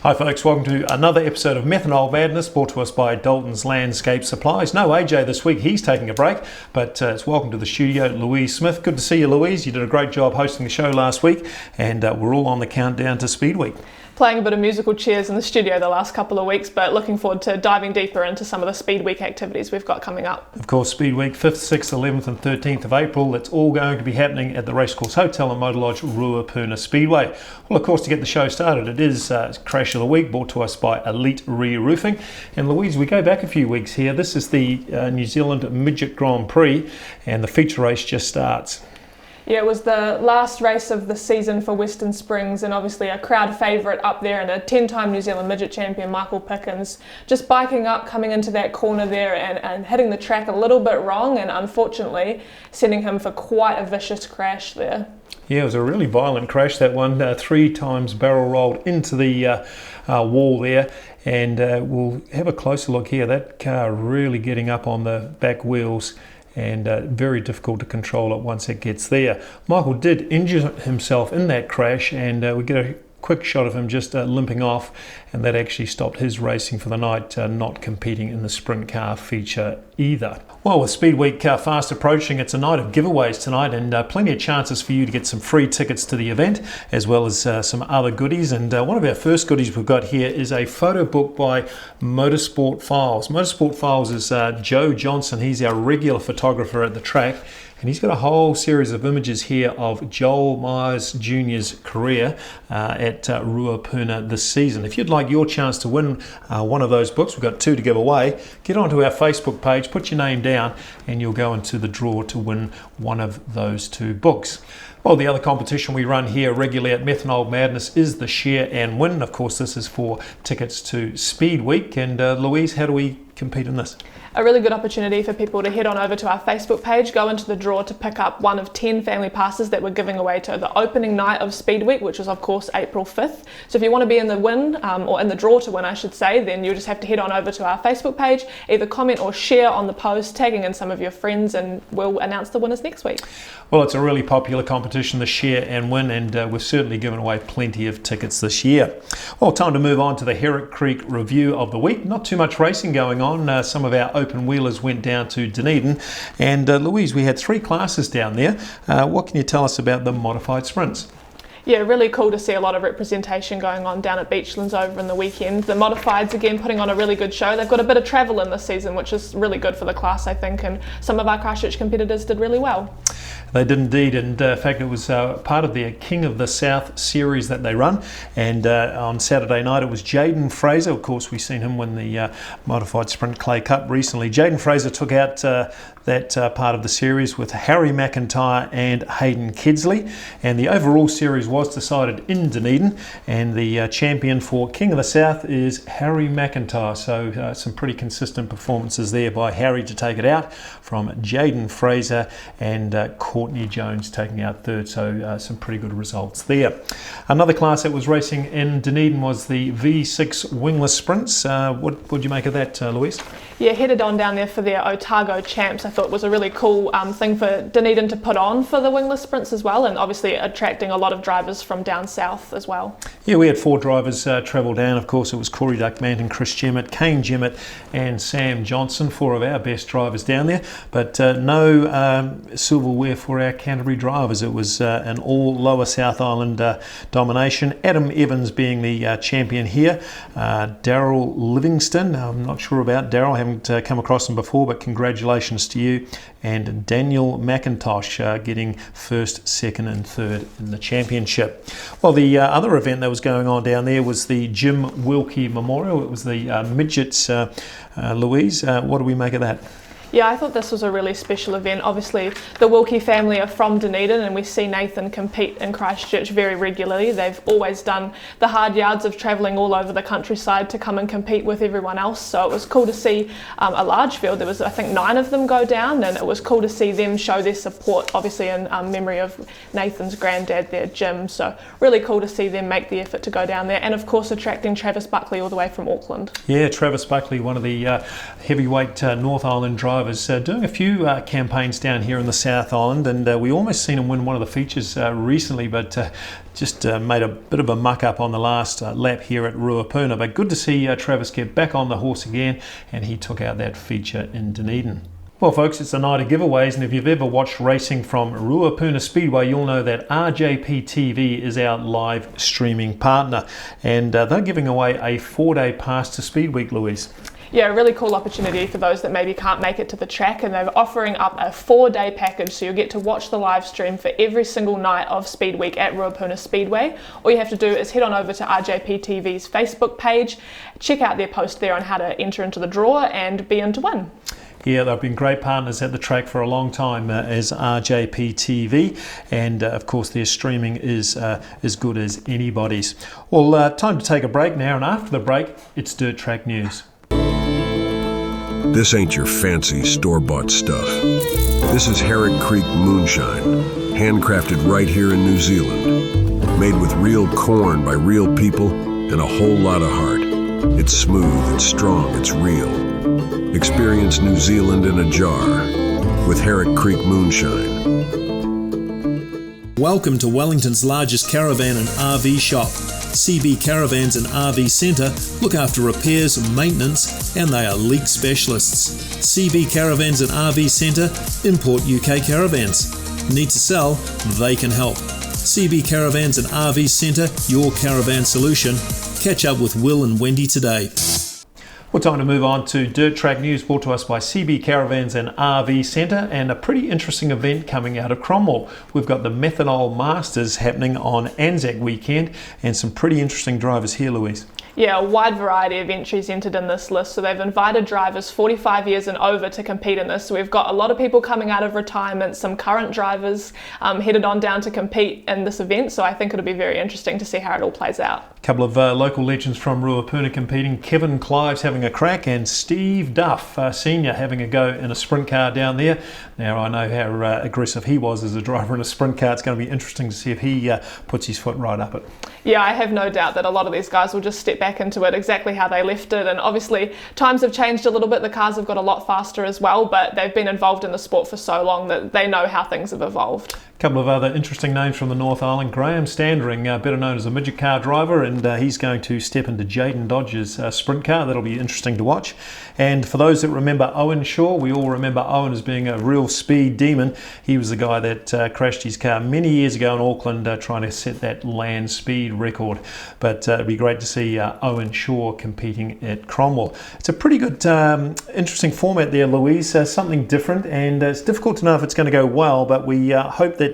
Hi folks, welcome to another episode of Methanol Madness, brought to us by Daltons Landscape Supplies. No AJ this week, he's taking a break, but it's welcome to the studio, Louise Smith. Good to see you, Louise. You did a great job hosting the show last week, and we're all on the countdown to Speed Week. Playing a bit of musical chairs in the studio the last couple of weeks, but looking forward to diving deeper into some of the Speed Week activities we've got coming up. Of course, Speed Week, 5th, 6th, 11th and 13th of April. That's all going to be happening at the Racecourse Hotel and Motor Lodge, Ruapuna Speedway. Well, of course, to get the show started, it is Crash of the Week, brought to us by Elite Re-Roofing. And Louise, we go back a few weeks here. This is the New Zealand Midget Grand Prix, and the feature race just starts. Yeah, it was the last race of the season for Western Springs, and obviously a crowd favourite up there, and a 10-time New Zealand midget champion Michael Pickens just biking up, coming into that corner there and hitting the track a little bit wrong, and unfortunately sending him for quite a vicious crash there. Yeah, it was a really violent crash, that one. 3 times barrel rolled into the wall there, and we'll have a closer look here. That car really getting up on the back wheels, and very difficult to control it once it gets there. Michael did injure himself in that crash, and we get a quick shot of him just limping off, and that actually stopped his racing for the night, not competing in the sprint car feature either. Well, with Speed Week fast approaching, it's a night of giveaways tonight, and plenty of chances for you to get some free tickets to the event, as well as some other goodies. And one of our first goodies we've got here is a photo book by Motorsport Files. Motorsport Files is Joe Johnson. He's our regular photographer at the track, and he's got a whole series of images here of Joel Myers Jr.'s career at Ruapuna this season. If you'd like your chance to win one of those books, we've got 2 to give away, get onto our Facebook page, put your name down, and you'll go into the draw to win one of those 2 books. Well, the other competition we run here regularly at Methanol Madness is the Share and Win. Of course, this is for tickets to Speed Week. And Louise, how do we compete in this? A really good opportunity for people to head on over to our Facebook page, go into the draw to pick up one of 10 family passes that we're giving away to the opening night of Speed Week, which is of course April 5th. So if you want to be in the win, or in the draw to win I should say, then you just have to head on over to our Facebook page, either comment or share on the post, tagging in some of your friends, and we'll announce the winners next week. Well, it's a really popular competition, the Share and Win, and we've certainly given away plenty of tickets this year. Well, time to move on to the Herrick Creek review of the week. Not too much racing going on. Some of our open wheelers went down to Dunedin, and Louise, we had 3 classes down there. What can you tell us about the modified sprints? Yeah, really cool to see a lot of representation going on down at Beachlands over in the weekend. The modifieds again putting on a really good show. They've got a bit of travel in this season, which is really good for the class, I think, and some of our Christchurch competitors did really well. They did indeed, and in fact it was part of their King of the South series that they run, and on Saturday night it was Jaden Fraser. Of course, we've seen him win the Modified Sprint Clay Cup recently. Jaden Fraser took out that part of the series with Harry McIntyre and Hayden Kedsley, and the overall series was decided in Dunedin, and the champion for King of the South is Harry McIntyre. So some pretty consistent performances there by Harry to take it out from Jaden Fraser, and Courtney Jones taking out 3rd, so some pretty good results there. Another class that was racing in Dunedin was the V6 wingless sprints. What would you make of that, Louise? Yeah, headed on down there for their Otago Champs. I thought it was a really cool thing for Dunedin to put on for the wingless sprints as well, and obviously attracting a lot of drivers from down south as well. Yeah, we had 4 drivers travel down. Of course, it was Corey Duckmanton, Chris Gemmett, Kane Gemmett and Sam Johnson, 4 of our best drivers down there, but no silverware for our Canterbury drivers. It was an all lower South Island domination. Adam Evans being the champion here. Daryl Livingston, I'm not sure about Daryl, I haven't come across him before, but congratulations to you. And Daniel McIntosh getting 1st, 2nd and 3rd in the championship. Well, the other event that was going on down there was the Jim Wilkie Memorial. It was the midgets. Louise, what do we make of that? Yeah, I thought this was a really special event. Obviously, the Wilkie family are from Dunedin, and we see Nathan compete in Christchurch very regularly. They've always done the hard yards of travelling all over the countryside to come and compete with everyone else. So it was cool to see a large field. There was, I think, 9 of them go down, and it was cool to see them show their support, obviously in memory of Nathan's granddad there, Jim. So really cool to see them make the effort to go down there, and of course attracting Travis Buckley all the way from Auckland. Yeah, Travis Buckley, one of the heavyweight North Island drivers drivers doing a few campaigns down here in the South Island, and we almost seen him win one of the features recently, but just made a bit of a muck up on the last lap here at Ruapuna. But good to see Travis get back on the horse again, and he took out that feature in Dunedin. Well folks, it's a night of giveaways, and if you've ever watched racing from Ruapuna Speedway, you'll know that RJP TV is our live streaming partner, and they're giving away a 4-day pass to Speed Week, Louise. Yeah, a really cool opportunity for those that maybe can't make it to the track, and they're offering up a 4-day package, so you'll get to watch the live stream for every single night of Speed Week at Ruapuna Speedway. All you have to do is head on over to RJP TV's Facebook page, check out their post there on how to enter into the draw and be in to win. Yeah, they've been great partners at the track for a long time as RJP TV, and of course their streaming is as good as anybody's. Well, time to take a break now, and after the break, it's Dirt Track News. This ain't your fancy store-bought stuff. This is Herrick Creek moonshine, handcrafted right here in New Zealand. Made with real corn by real people and a whole lot of heart. It's smooth, it's strong, it's real. Experience New Zealand in a jar with Herrick Creek moonshine. Welcome to Wellington's largest caravan and RV shop. CB Caravans and RV Centre look after repairs and maintenance, and they are leak specialists. CB Caravans and RV Centre import UK caravans. Need to sell? They can help. CB Caravans and RV Centre, your caravan solution. Catch up with Will and Wendy today. Well, time to move on to Dirt Track News, brought to us by CB Caravans and RV Centre, and a pretty interesting event coming out of Cromwell. We've got the Methanol Masters happening on Anzac weekend, and some pretty interesting drivers here, Louise. Yeah, a wide variety of entries entered in this list. So they've invited drivers 45 years and over to compete in this. So we've got a lot of people coming out of retirement, some current drivers headed on down to compete in this event. So I think it'll be very interesting to see how it all plays out. A couple of local legends from Ruapuna competing. Kevin Clive's having a crack, and Steve Duff, Senior, having a go in a sprint car down there. Now, I know how aggressive he was as a driver in a sprint car. It's going to be interesting to see if he puts his foot right up it. Yeah, I have no doubt that a lot of these guys will just step back into it exactly how they left it, and obviously times have changed a little bit. The cars have got a lot faster as well, but they've been involved in the sport for so long that they know how things have evolved. A couple of other interesting names from the North Island. Graham Standring, better known as a midget car driver, and he's going to step into Jaden Dodge's sprint car. That'll be interesting to watch. And for those that remember Owen Shaw, we all remember Owen as being a real speed demon. He was the guy that crashed his car many years ago in Auckland trying to set that land speed record. But it'd be great to see Owen Shaw competing at Cromwell. It's a pretty good, interesting format there, Louise. Something different, and it's difficult to know if it's going to go well, but we hope that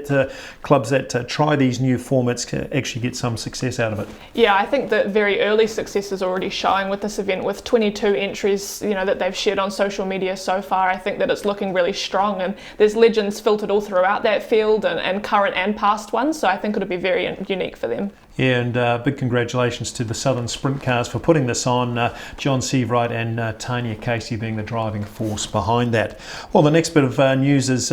clubs that try these new formats can actually get some success out of it. Yeah, I think that very early success is already showing with this event, with 22 entries, that they've shared on social media so far. I think that it's looking really strong, and there's legends filtered all throughout that field, and current and past ones, so I think it'll be very unique for them. Yeah, and big congratulations to the Southern Sprint Cars for putting this on. John Seavright and Tanya Casey being the driving force behind that. Well, the next bit of news is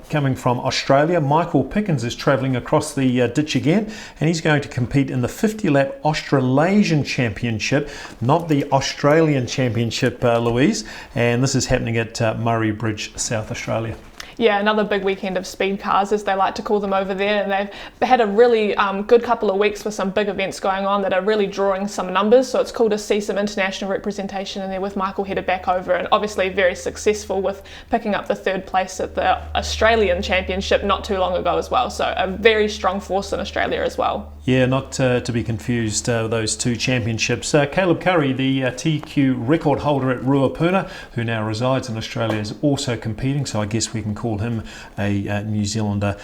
coming from Australia. Michael Pickens is travelling across the ditch again, and he's going to compete in the 50-lap Australasian Championship, not the Australian Championship, Louise. And this is happening at Murray Bridge, South Australia. Yeah, another big weekend of speed cars, as they like to call them over there, and they've had a really good couple of weeks with some big events going on that are really drawing some numbers, so it's cool to see some international representation in there with Michael headed back over, and obviously very successful with picking up the 3rd place at the Australian Championship not too long ago as well, so a very strong force in Australia as well. Yeah, not to be confused, those two championships. Caleb Curry, the TQ record holder at Ruapuna, who now resides in Australia, is also competing, so I guess we can call him a New Zealander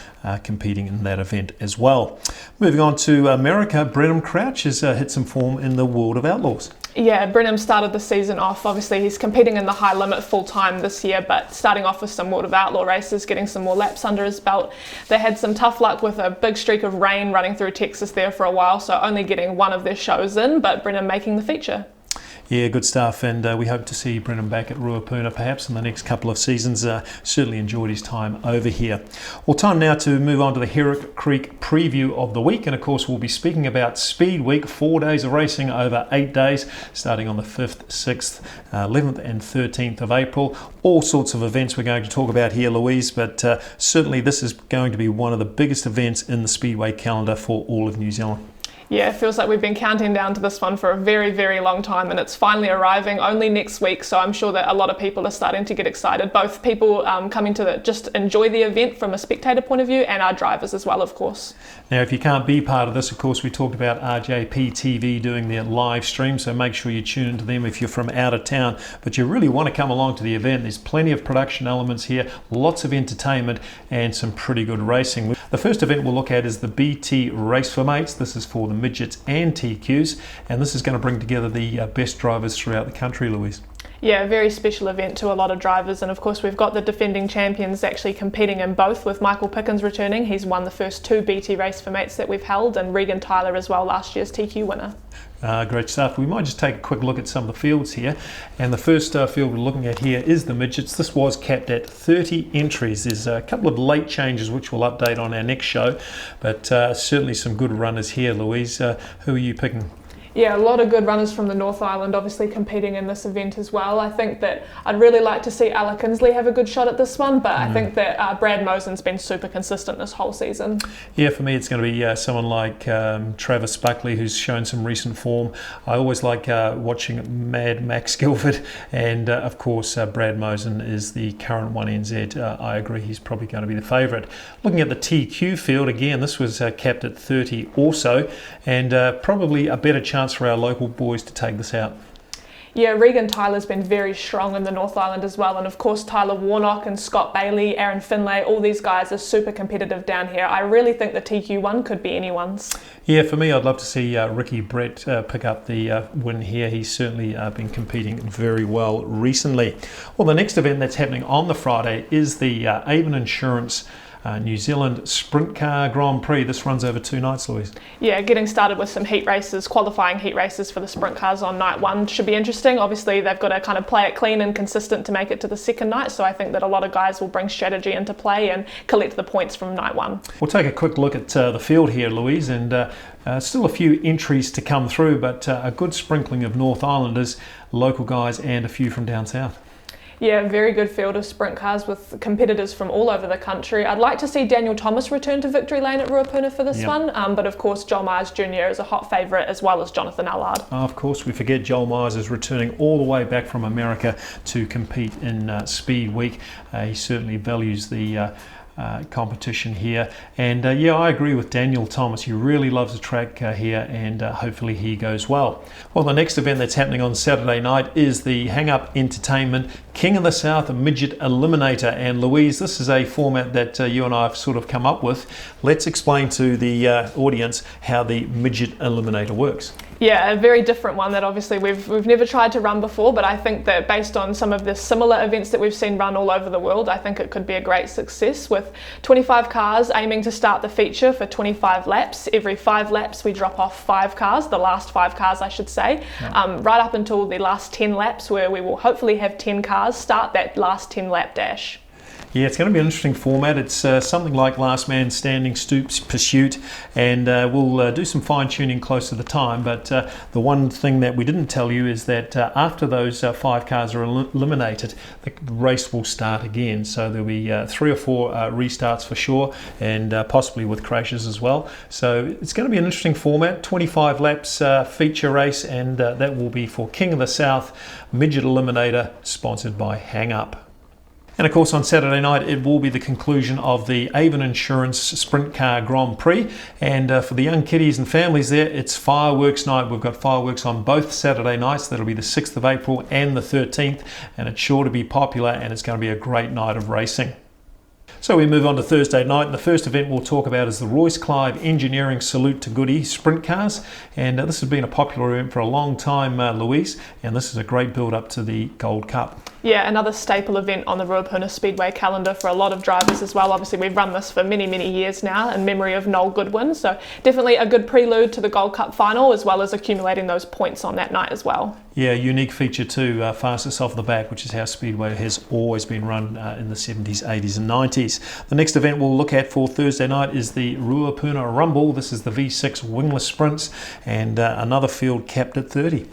competing in that event as well. Moving on to America, Brenham Crouch has hit some form in the World of Outlaws. Yeah, Brenham started the season off, obviously he's competing in the high limit full time this year, but starting off with some World of Outlaw races, getting some more laps under his belt. They had some tough luck with a big streak of rain running through Texas there for a while, so only getting one of their shows in, but Brenham making the feature. Yeah, good stuff, and we hope to see Brendan back at Ruapuna perhaps in the next couple of seasons. Certainly enjoyed his time over here. Well, time now to move on to the Herrick Creek preview of the week, and of course we'll be speaking about Speed Week, 4 days of racing over 8 days, starting on the 5th, 6th, 11th and 13th of April. All sorts of events we're going to talk about here, Louise, but certainly this is going to be one of the biggest events in the Speedway calendar for all of New Zealand. Yeah, it feels like we've been counting down to this one for a very, very long time, and it's finally arriving only next week, so I'm sure that a lot of people are starting to get excited, both people coming to just enjoy the event from a spectator point of view, and our drivers as well, of course. Now, if you can't be part of this, of course, we talked about RJP TV doing their live stream, so make sure you tune into them if you're from out of town, but you really want to come along to the event. There's plenty of production elements here, lots of entertainment, and some pretty good racing. The first event we'll look at is the BT Race for Mates. This is for the midgets and TQs, and this is going to bring together the best drivers throughout the country, Louise. Yeah, a very special event to a lot of drivers, and of course we've got the defending champions actually competing in both, with Michael Pickens returning. He's won the first 2 BT Race for Mates that we've held, and Regan Tyler as well, last year's TQ winner. Great stuff. We might just take a quick look at some of the fields here, and the first field we're looking at here is the midgets. This was capped at 30 entries. There's a couple of late changes which we'll update on our next show, but certainly some good runners here, Louise. Who are you picking? Yeah, a lot of good runners from the North Island obviously competing in this event as well. I think that I'd really like to see Ella Kinsley have a good shot at this one, but I think that Brad Mosen's been super consistent this whole season. Yeah, for me it's going to be someone like Travis Buckley, who's shown some recent form. I always like watching Mad Max Guilford, and of course Brad Mosen is the current 1NZ. I agree, he's probably going to be the favourite. Looking at the TQ field, again, this was capped at 30 also, and probably a better chance for our local boys to take this out. Yeah, Regan Tyler's been very strong in the North Island as well, and of course Tyler Warnock and Scott Bailey, Aaron Finlay, all these guys are super competitive down here. I really think the TQ1 could be anyone's. Yeah, for me I'd love to see Ricky Brett pick up the win here. He's certainly been competing very well recently. Well, the next event that's happening on the Friday is the Avon Insurance New Zealand Sprint Car Grand Prix. This runs over 2 nights, Louise. Yeah, getting started with some heat races, qualifying heat races for the sprint cars on night 1 should be interesting. Obviously, they've got to kind of play it clean and consistent to make it to the second night, so I think that a lot of guys will bring strategy into play and collect the points from night 1. We'll take a quick look at the field here, Louise, and still a few entries to come through, but a good sprinkling of North Islanders, local guys, and a few from down south. Yeah, very good field of sprint cars with competitors from all over the country. I'd like to see Daniel Thomas return to victory lane at Ruapuna for this one, but of course Joel Myers Jr. is a hot favourite, as well as Jonathan Allard. Of course, we forget Joel Myers is returning all the way back from America to compete in Speed Week. He certainly values the competition here, and yeah, I agree with Daniel Thomas. He really loves the track here, and hopefully he goes well. Well, the next event that's happening on Saturday night is the Hang Up Entertainment King of the South Midget Eliminator, and Louise, this is a format that you and I have sort of come up with. Let's explain to the audience how the Midget Eliminator works. Yeah, a very different one that obviously we've never tried to run before, but I think that based on some of the similar events that we've seen run all over the world, I think it could be a great success, with 25 cars aiming to start the feature for 25 laps. Every 5 laps we drop off 5 cars, the last 5 cars I should say, right up until the last 10 laps, where we will hopefully have 10 cars start that last 10 lap dash. Yeah, it's going to be an interesting format. It's something like Last Man Standing, Stoops, Pursuit, and we'll do some fine-tuning close to the time, but the one thing that we didn't tell you is that after those 5 cars are eliminated, the race will start again, so there'll be 3 or 4 restarts for sure, and possibly with crashes as well. So it's going to be an interesting format, 25 laps feature race, and that will be for King of the South Midget Eliminator, sponsored by Hang Up. And of course on Saturday night it will be the conclusion of the Avon Insurance Sprint Car Grand Prix, and for the young kiddies and families there, it's fireworks night. We've got fireworks on both Saturday nights. That'll be the 6th of April and the 13th, and it's sure to be popular, and it's going to be a great night of racing. So we move on to Thursday night, and the first event we'll talk about is the Royce Clive Engineering Salute to Goody Sprint Cars, and this has been a popular event for a long time, Louise, and this is a great build up to the Gold Cup. Yeah, another staple event on the Ruapuna Speedway calendar for a lot of drivers as well. Obviously, we've run this for many, many years now in memory of Noel Goodwin. So definitely a good prelude to the Gold Cup final, as well as accumulating those points on that night as well. Yeah, unique feature too, fastest off the back, which is how Speedway has always been run in the 70s, 80s and 90s. The next event we'll look at for Thursday night is the Ruapuna Rumble. This is the V6 wingless sprints, and another field capped at 30.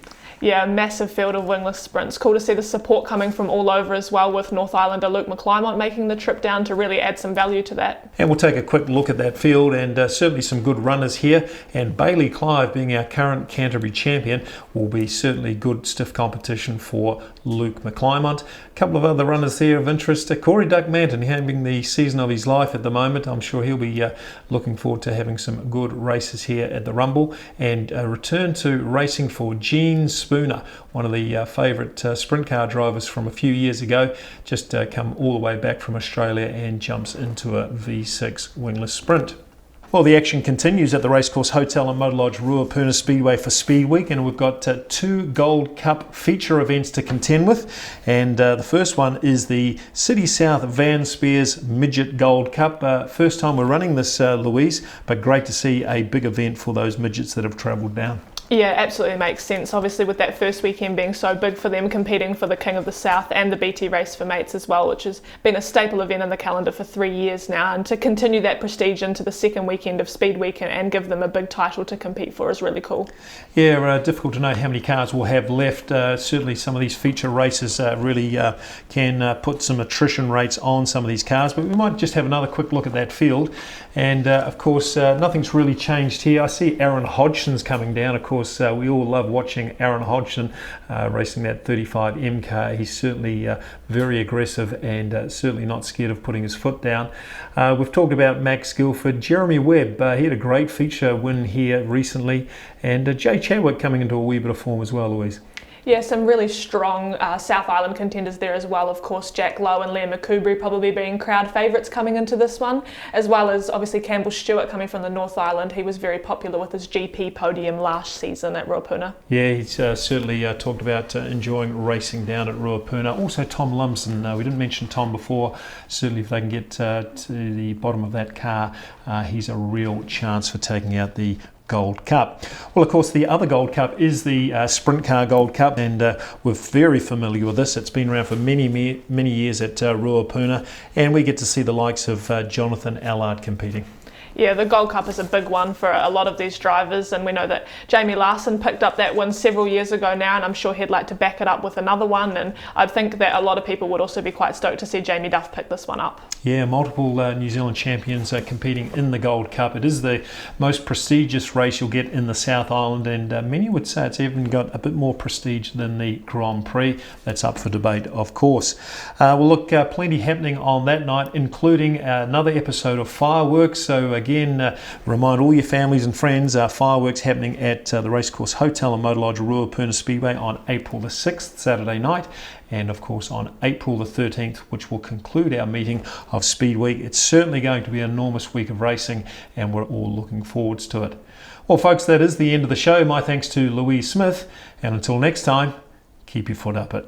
Yeah, massive field of wingless sprints. Cool to see the support coming from all over as well, with North Islander Luke McClymont making the trip down to really add some value to that. And we'll take a quick look at that field, and certainly some good runners here. And Bailey Clive, being our current Canterbury champion, will be certainly good stiff competition for Luke McClymont. A couple of other runners there of interest. Corey Duck Manton having the season of his life at the moment. I'm sure he'll be looking forward to having some good races here at the Rumble. And a return to racing for Gene Spooner, one of the favourite sprint car drivers from a few years ago, just come all the way back from Australia and jumps into a V6 wingless sprint. Well, the action continues at the Racecourse Hotel and Motor Lodge Ruapuna Speedway for Speed Week, and we've got two Gold Cup feature events to contend with. And the first one is the City South Van Spears Midget Gold Cup. First time we're running this, Louise, but great to see a big event for those midgets that have travelled down. Yeah, absolutely makes sense. Obviously, with that first weekend being so big for them, competing for the King of the South and the BT Race for Mates as well, which has been a staple event in the calendar for 3 years now. And to continue that prestige into the second weekend of Speed Week and give them a big title to compete for is really cool. Yeah, difficult to know how many cars we'll have left. Certainly some of these feature races really can put some attrition rates on some of these cars, but we might just have another quick look at that field. And of course, nothing's really changed here. I see Aaron Hodgson's coming down. Of course, we all love watching Aaron Hodgson racing that 35M car. He's certainly very aggressive and certainly not scared of putting his foot down. We've talked about Max Guilford. Jeremy Webb, he had a great feature win here recently. And Jay Chadwick coming into a wee bit of form as well, Louise. Yeah, some really strong South Island contenders there as well. Of course, Jack Lowe and Liam McCoubry probably being crowd favourites coming into this one, as well as obviously Campbell Stewart coming from the North Island. He was very popular with his GP podium last season at Ruapuna. Yeah, he's certainly talked about enjoying racing down at Ruapuna. Also Tom Lumsden, we didn't mention Tom before. Certainly if they can get to the bottom of that car, he's a real chance for taking out the Gold Cup. Well, of course, the other Gold Cup is the Sprint Car Gold Cup, and we're very familiar with this. It's been around for many years at Ruapuna, and we get to see the likes of Jonathan Allard competing. Yeah, the Gold Cup is a big one for a lot of these drivers, and we know that Jamie Larson picked up that win several years ago now, and I'm sure he'd like to back it up with another one, and I think that a lot of people would also be quite stoked to see Jamie Duff pick this one up. Yeah, multiple New Zealand champions competing in the Gold Cup. It is the most prestigious race you'll get in the South Island, and many would say it's even got a bit more prestige than the Grand Prix. That's up for debate, of course. Well, look, plenty happening on that night, including another episode of Fireworks. So again, remind all your families and friends, fireworks happening at the Racecourse Hotel and Motor Lodge Ruapuna Speedway on April the 6th, Saturday night, and of course on April the 13th, which will conclude our meeting of Speed Week. It's certainly going to be an enormous week of racing, and we're all looking forwards to it. Well, folks, that is the end of the show. My thanks to Louise Smith, and until next time, keep your foot up it.